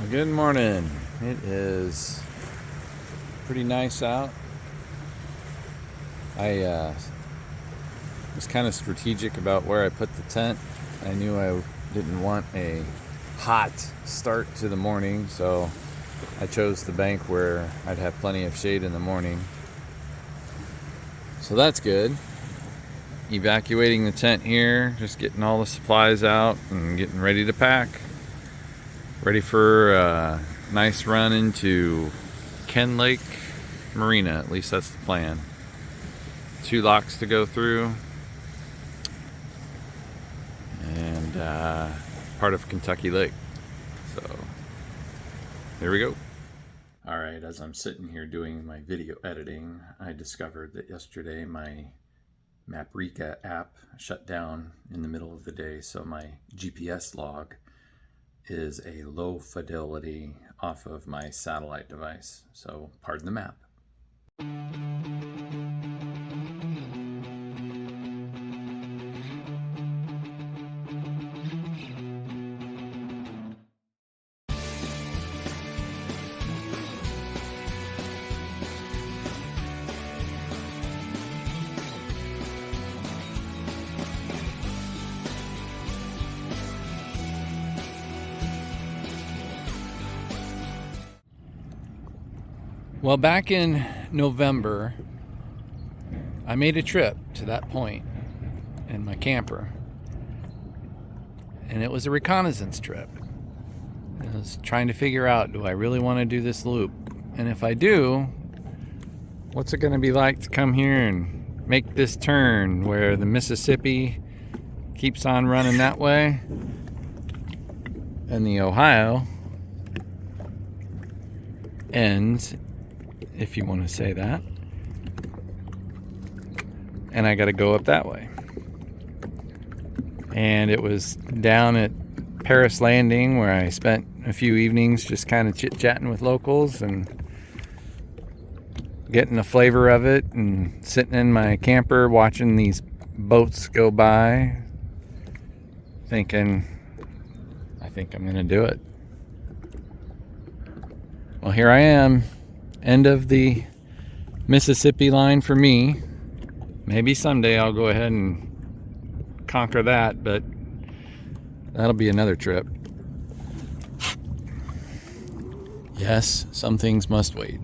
Well, good morning. It is pretty nice out. I was kind of strategic about where I put the tent. I knew I didn't want a hot start to the morning, so I chose the bank where I'd have plenty of shade in the morning. So that's good. Evacuating the tent here, just getting all the supplies out and getting ready to pack. Ready for a nice run into Kenlake, Marina. At least that's the plan. 2 locks to go through, and part of Kentucky Lake. So here we go. Alright, as I'm sitting here doing my video editing, I discovered that yesterday my Marina app shut down in the middle of the day, so my GPS log is a low fidelity off of my satellite device. So pardon the map. Well, back in November, I made a trip to that point in my camper, and it was a reconnaissance trip. I was trying to figure out, do I really want to do this loop? And if I do, what's it going to be like to come here and make this turn where the Mississippi keeps on running that way and the Ohio ends, if you want to say that, and I got to go up that way. And it was down at Paris Landing where I spent a few evenings just kind of chit-chatting with locals and getting a flavor of it, and sitting in my camper watching these boats go by, thinking, I think I'm gonna do it. Well, here I am. End of the Mississippi line for me. Maybe someday I'll go ahead and conquer that, but that'll be another trip. Yes, some things must wait.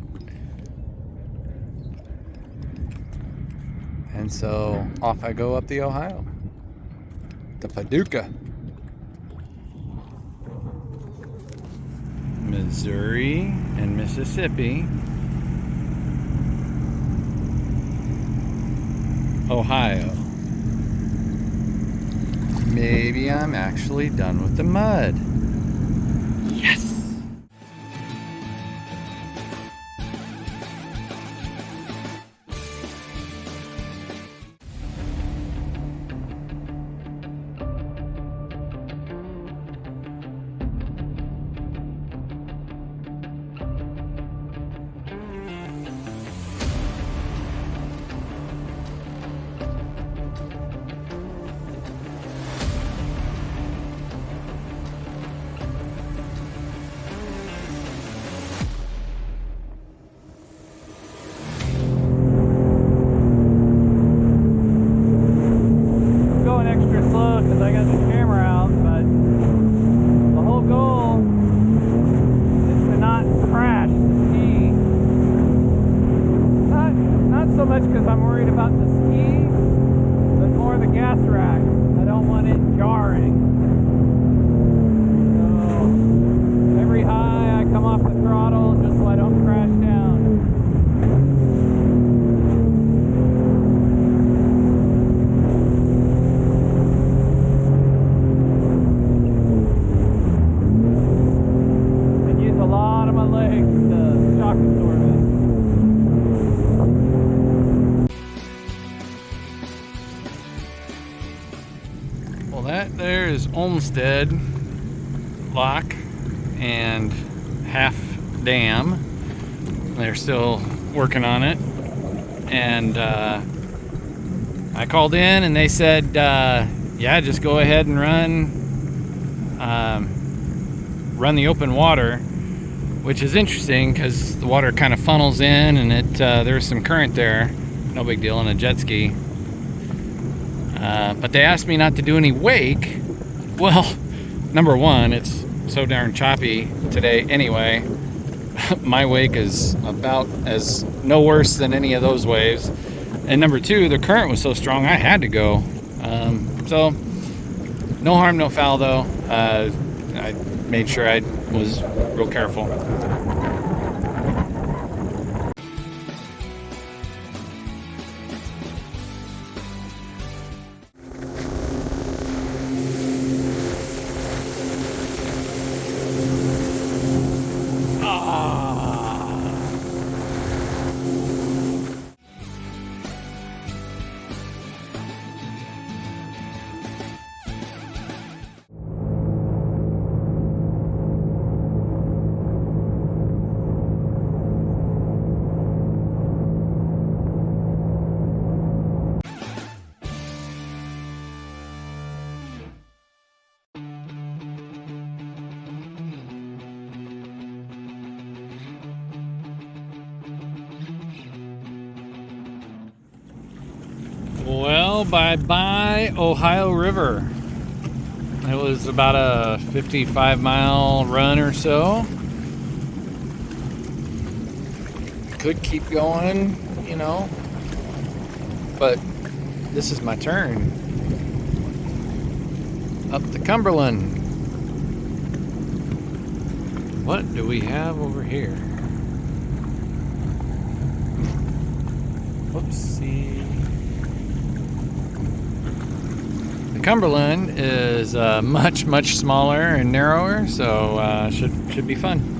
And so off I go up the Ohio to Paducah, Missouri and Mississippi, Ohio. Maybe I'm actually done with the mud. Yes! Because I'm worried about the ski, but more the gas rack. I don't want it jarring. So every high I come off the throttle just so I don't crash down. And use a lot of my legs to shock absorb it. That there is Olmsted Lock and Half Dam. They're still working on it, and I called in and they said, yeah, just go ahead and run run the open water, which is interesting because the water kind of funnels in, and there's some current there. No big deal on a jet ski. But they asked me not to do any wake. Well, number one, it's so darn choppy today anyway. My wake is about as no worse than any of those waves. And number two, the current was so strong I had to go. So no harm, no foul though. I made sure I was real careful. Well, bye-bye Ohio River. It was about a 55-mile run or so. Could keep going, you know, but this is my turn. Up the Cumberland. What do we have over here? Whoopsie. The Cumberland is much smaller and narrower, so should be fun.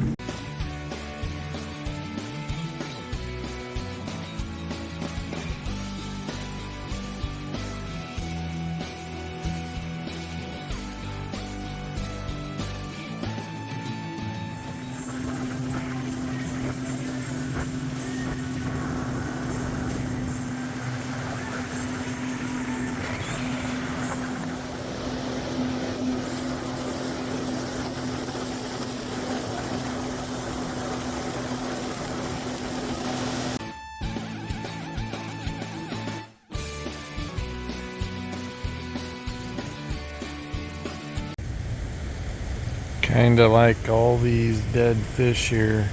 Kinda like all these dead fish here.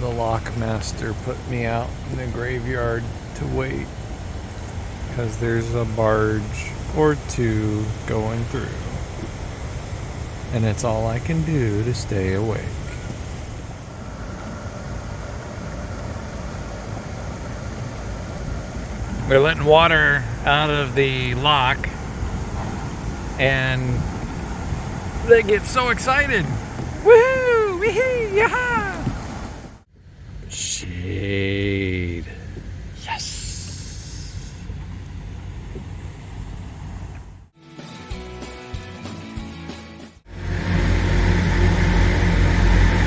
The lockmaster put me out in the graveyard to wait because there's a barge or two going through, and it's all I can do to stay awake. They're letting water out of the lock, and they get so excited. Woohoo! Wee-hee! Yaha! Shade. Yes!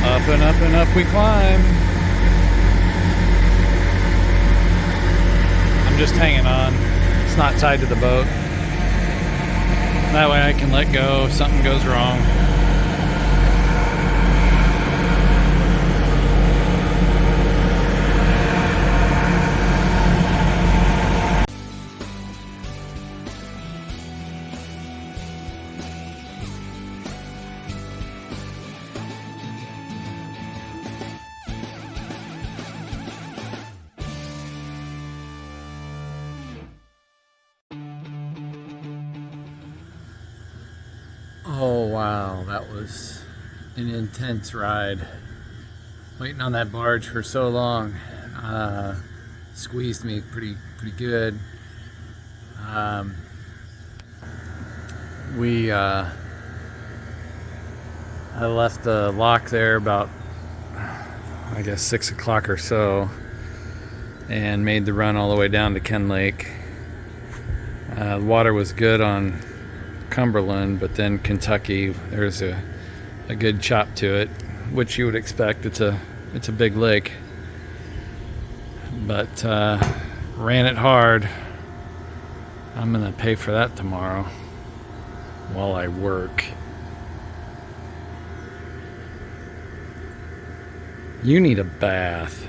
Up and up and up we climb. I'm just hanging on. It's not tied to the boat. That way I can let go if something goes wrong. Oh wow, that was an intense ride. Waiting on that barge for so long. Squeezed me pretty good. I left the lock there about, I guess, 6 o'clock or so, and made the run all the way down to Kenlake. The water was good on Cumberland, but then Kentucky, there's a good chop to it, which you would expect. It's a big lake, but ran it hard. I'm gonna pay for that tomorrow while I work. You need a bath.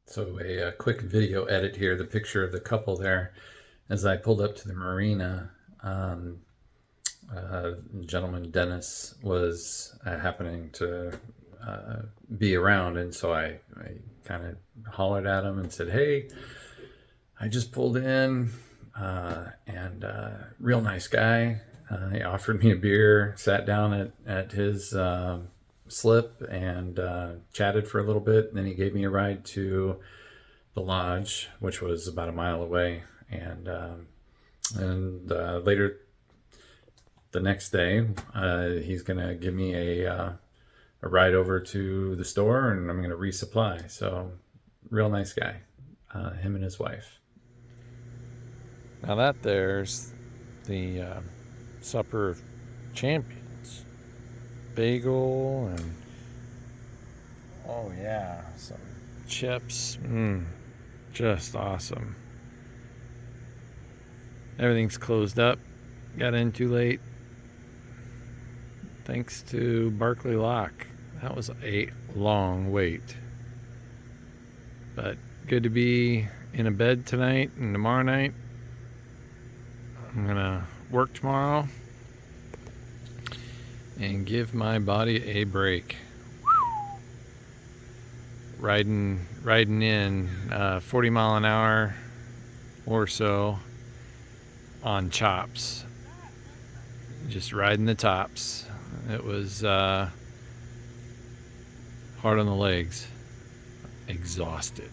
So a quick video edit here, the picture of the couple there. As I pulled up to the marina, gentleman Dennis was happening to be around, and so I kind of hollered at him and said, "Hey, I just pulled in, and real nice guy. He offered me a beer, sat down at his slip, and chatted for a little bit. And then he gave me a ride to the lodge, which was about a mile away. And later the next day, he's gonna give me a ride over to the store, and I'm gonna resupply. So, real nice guy, him and his wife. Now that there's the supper of champions. Bagel and oh yeah, some chips. Just awesome. Everything's closed up. Got in too late. Thanks to Barkley Lock. That was a long wait. But good to be in a bed tonight and tomorrow night. I'm gonna work tomorrow and give my body a break. Riding in 40 mile an hour or so on chops. Just riding the tops. It was hard on the legs. Exhausted.